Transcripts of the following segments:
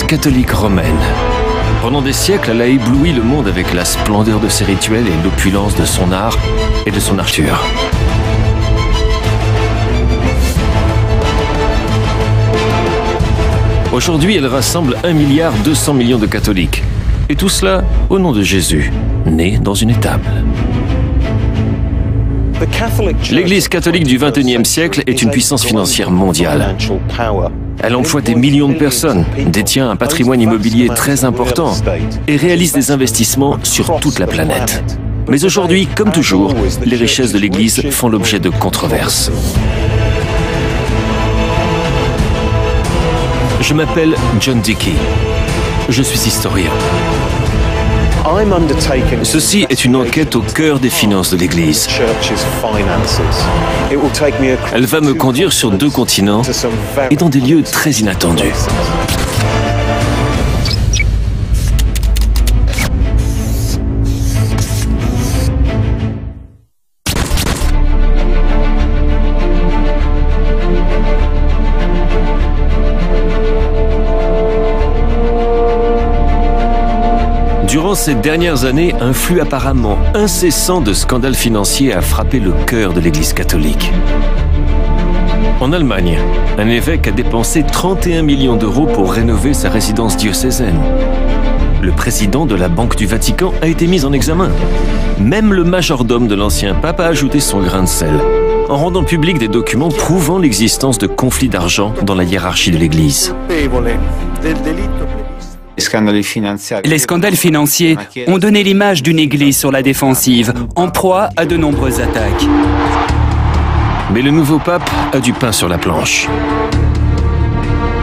catholique romaine. Pendant des siècles, elle a ébloui le monde avec la splendeur de ses rituels et l'opulence de son art et de son architecture. Aujourd'hui, elle rassemble 1,2 milliard de catholiques. Et tout cela au nom de Jésus, né dans une étable. L'Église catholique du XXIe siècle est une puissance financière mondiale. Elle emploie des millions de personnes, détient un patrimoine immobilier très important et réalise des investissements sur toute la planète. Mais aujourd'hui, comme toujours, les richesses de l'Église font l'objet de controverses. Je m'appelle John Dickey. Je suis historien. Ceci est une enquête au cœur des finances de l'Église. Elle va me conduire sur 2 continents et dans des lieux très inattendus. Durant ces dernières années, un flux apparemment incessant de scandales financiers a frappé le cœur de l'Église catholique. En Allemagne, un évêque a dépensé 31 millions d'euros pour rénover sa résidence diocésaine. Le président de la Banque du Vatican a été mis en examen. Même le majordome de l'ancien pape a ajouté son grain de sel, en rendant public des documents prouvant l'existence de conflits d'argent dans la hiérarchie de l'Église. Les scandales financiers ont donné l'image d'une église sur la défensive, en proie à de nombreuses attaques. Mais le nouveau pape a du pain sur la planche.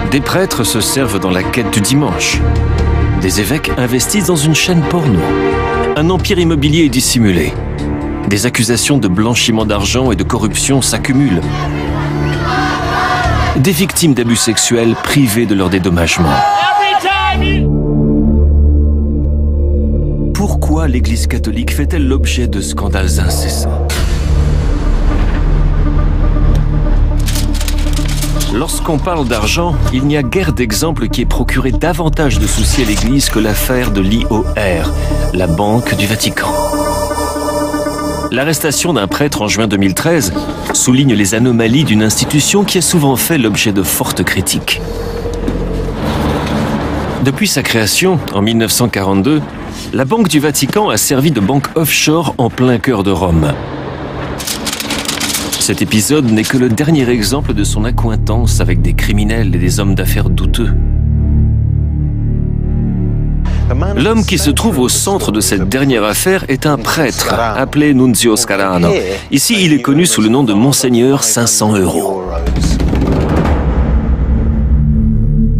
Des prêtres se servent dans la quête du dimanche. Des évêques investissent dans une chaîne porno. Un empire immobilier est dissimulé. Des accusations de blanchiment d'argent et de corruption s'accumulent. Des victimes d'abus sexuels privées de leur dédommagement. Pourquoi l'Église catholique fait-elle l'objet de scandales incessants? Lorsqu'on parle d'argent, il n'y a guère d'exemple qui ait procuré davantage de soucis à l'Église que l'affaire de l'IOR, la Banque du Vatican. L'arrestation d'un prêtre en juin 2013 souligne les anomalies d'une institution qui a souvent fait l'objet de fortes critiques. Depuis sa création, en 1942, la Banque du Vatican a servi de banque offshore en plein cœur de Rome. Cet épisode n'est que le dernier exemple de son accointance avec des criminels et des hommes d'affaires douteux. L'homme qui se trouve au centre de cette dernière affaire est un prêtre, appelé Nunzio Scarano. Ici, il est connu sous le nom de Monseigneur 500 €.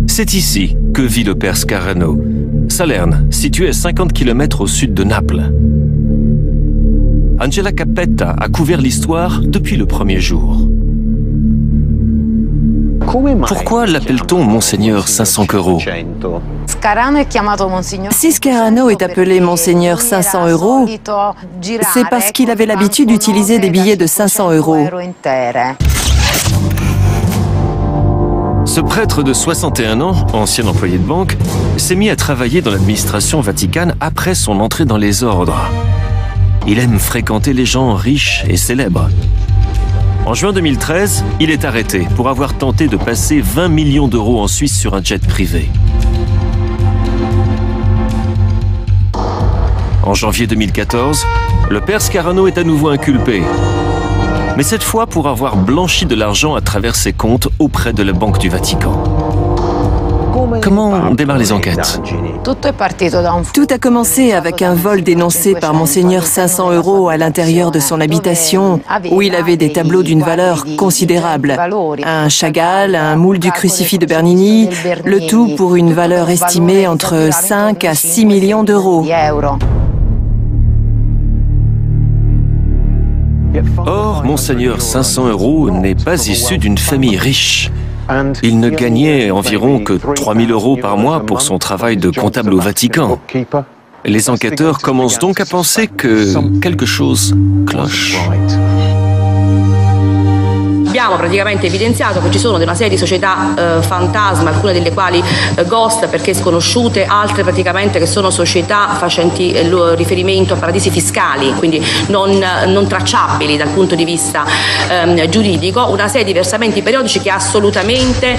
C'est ici que vit le père Scarano, Salerne, situé à 50 km au sud de Naples. Angela Cappetta a couvert l'histoire depuis le premier jour. Pourquoi l'appelle-t-on Monseigneur 500 €? Si Scarano est appelé Monseigneur 500 €, c'est parce qu'il avait l'habitude d'utiliser des billets de 500 €. Ce prêtre de 61 ans, ancien employé de banque, s'est mis à travailler dans l'administration vaticane après son entrée dans les ordres. Il aime fréquenter les gens riches et célèbres. En juin 2013, il est arrêté pour avoir tenté de passer 20 millions d'euros en Suisse sur un jet privé. En janvier 2014, le père Scarano est à nouveau inculpé. Mais cette fois pour avoir blanchi de l'argent à travers ses comptes auprès de la Banque du Vatican. Comment démarrent les enquêtes? Tout a commencé avec un vol dénoncé par Monseigneur 500 € à l'intérieur de son habitation, où il avait des tableaux d'une valeur considérable. Un Chagall, un moule du crucifix de Bernini, le tout pour une valeur estimée entre 5 à 6 millions d'euros. Or, Monseigneur 500 € n'est pas issu d'une famille riche. Il ne gagnait environ que 3 000 € par mois pour son travail de comptable au Vatican. Les enquêteurs commencent donc à penser que quelque chose cloche. abbiamo praticamente evidenziato che ci sono una serie di società fantasma, alcune delle quali ghost perché sconosciute, altre praticamente che sono società facenti riferimento a paradisi fiscali, quindi non tracciabili dal punto di vista giuridico, una serie di versamenti periodici che assolutamente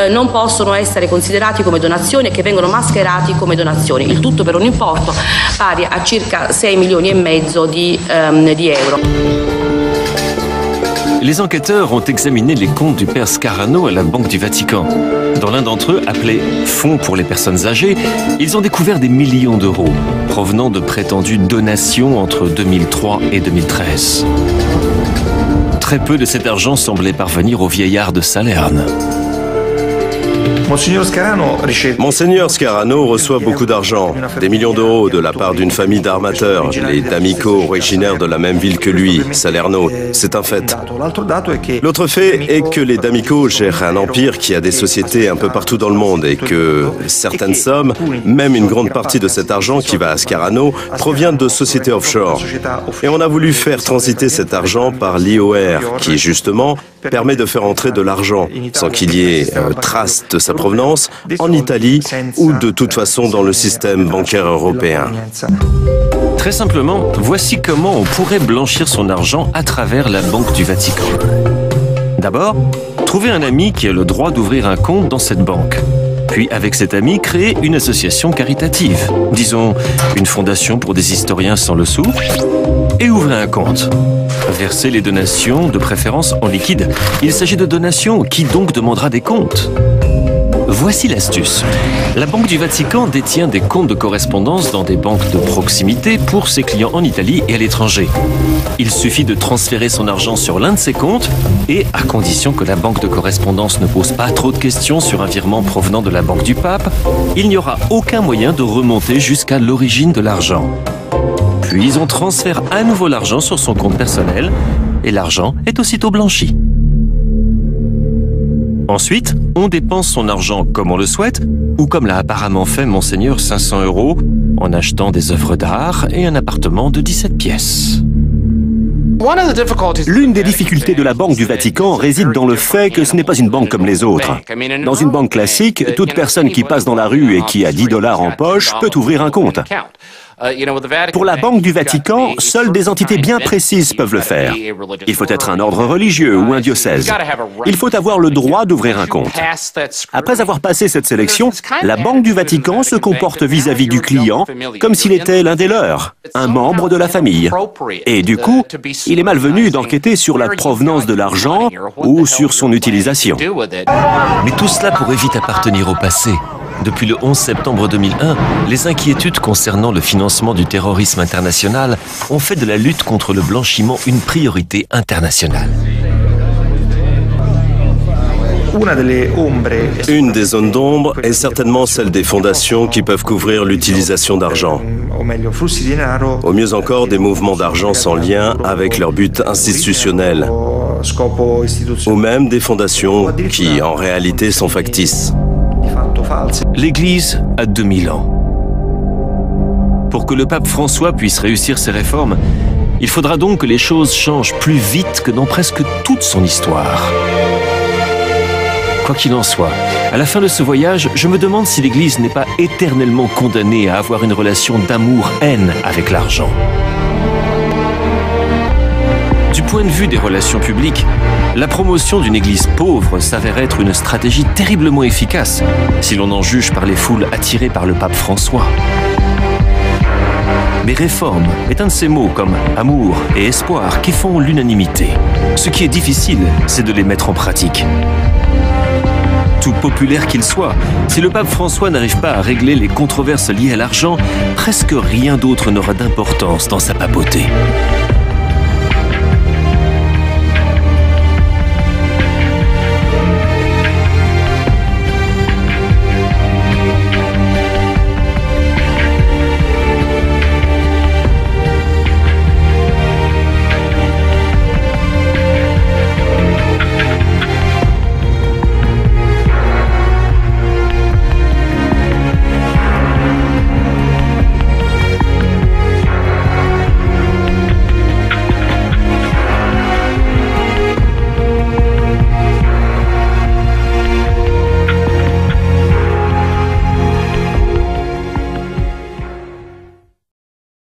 non possono essere considerati come donazioni e che vengono mascherati come donazioni, il tutto per un importo pari a circa 6,5 milioni di euro. Les enquêteurs ont examiné les comptes du père Scarano à la Banque du Vatican. Dans l'un d'entre eux, appelé Fonds pour les personnes âgées, ils ont découvert des millions d'euros provenant de prétendues donations entre 2003 et 2013. Très peu de cet argent semblait parvenir au vieillard de Salerne. Monseigneur Scarano reçoit beaucoup d'argent, des millions d'euros de la part d'une famille d'armateurs, les D'Amico, originaires de la même ville que lui, Salerno. C'est un fait. L'autre fait est que les D'Amico gèrent un empire qui a des sociétés un peu partout dans le monde et que certaines sommes, même une grande partie de cet argent qui va à Scarano, provient de sociétés offshore. Et on a voulu faire transiter cet argent par l'IOR, qui justement permet de faire entrer de l'argent, sans qu'il y ait trace de sa provenance, en Italie ou de toute façon dans le système bancaire européen. Très simplement, voici comment on pourrait blanchir son argent à travers la Banque du Vatican. D'abord, trouver un ami qui a le droit d'ouvrir un compte dans cette banque. Puis, avec cet ami, créer une association caritative, disons une fondation pour des historiens sans le sou, et ouvrir un compte. Verser les donations, de préférence en liquide. Il s'agit de donations, qui donc demandera des comptes? Voici l'astuce. La Banque du Vatican détient des comptes de correspondance dans des banques de proximité pour ses clients en Italie et à l'étranger. Il suffit de transférer son argent sur l'un de ces comptes et, à condition que la banque de correspondance ne pose pas trop de questions sur un virement provenant de la Banque du Pape, il n'y aura aucun moyen de remonter jusqu'à l'origine de l'argent. Puis on transfère à nouveau l'argent sur son compte personnel et l'argent est aussitôt blanchi. Ensuite, on dépense son argent comme on le souhaite, ou comme l'a apparemment fait Monseigneur 500 €, en achetant des œuvres d'art et un appartement de 17 pièces. L'une des difficultés de la Banque du Vatican réside dans le fait que ce n'est pas une banque comme les autres. Dans une banque classique, toute personne qui passe dans la rue et qui a 10 $ en poche peut ouvrir un compte. Pour la Banque du Vatican, seules des entités bien précises peuvent le faire. Il faut être un ordre religieux ou un diocèse. Il faut avoir le droit d'ouvrir un compte. Après avoir passé cette sélection, la Banque du Vatican se comporte vis-à-vis du client comme s'il était l'un des leurs, un membre de la famille. Et du coup, il est malvenu d'enquêter sur la provenance de l'argent ou sur son utilisation. Mais tout cela pourrait vite appartenir au passé. Depuis le 11 septembre 2001, les inquiétudes concernant le financement du terrorisme international ont fait de la lutte contre le blanchiment une priorité internationale. Une des zones d'ombre est certainement celle des fondations qui peuvent couvrir l'utilisation d'argent. Au mieux encore, des mouvements d'argent sans lien avec leur but institutionnel. Ou même des fondations qui, en réalité, sont factices. L'Église a 2000 ans. Pour que le pape François puisse réussir ses réformes, il faudra donc que les choses changent plus vite que dans presque toute son histoire. Quoi qu'il en soit, à la fin de ce voyage, je me demande si l'Église n'est pas éternellement condamnée à avoir une relation d'amour-haine avec l'argent. Du point de vue des relations publiques, la promotion d'une église pauvre s'avère être une stratégie terriblement efficace, si l'on en juge par les foules attirées par le pape François. Mais réforme est un de ces mots comme amour et espoir qui font l'unanimité. Ce qui est difficile, c'est de les mettre en pratique. Tout populaire qu'il soit, si le pape François n'arrive pas à régler les controverses liées à l'argent, presque rien d'autre n'aura d'importance dans sa papauté.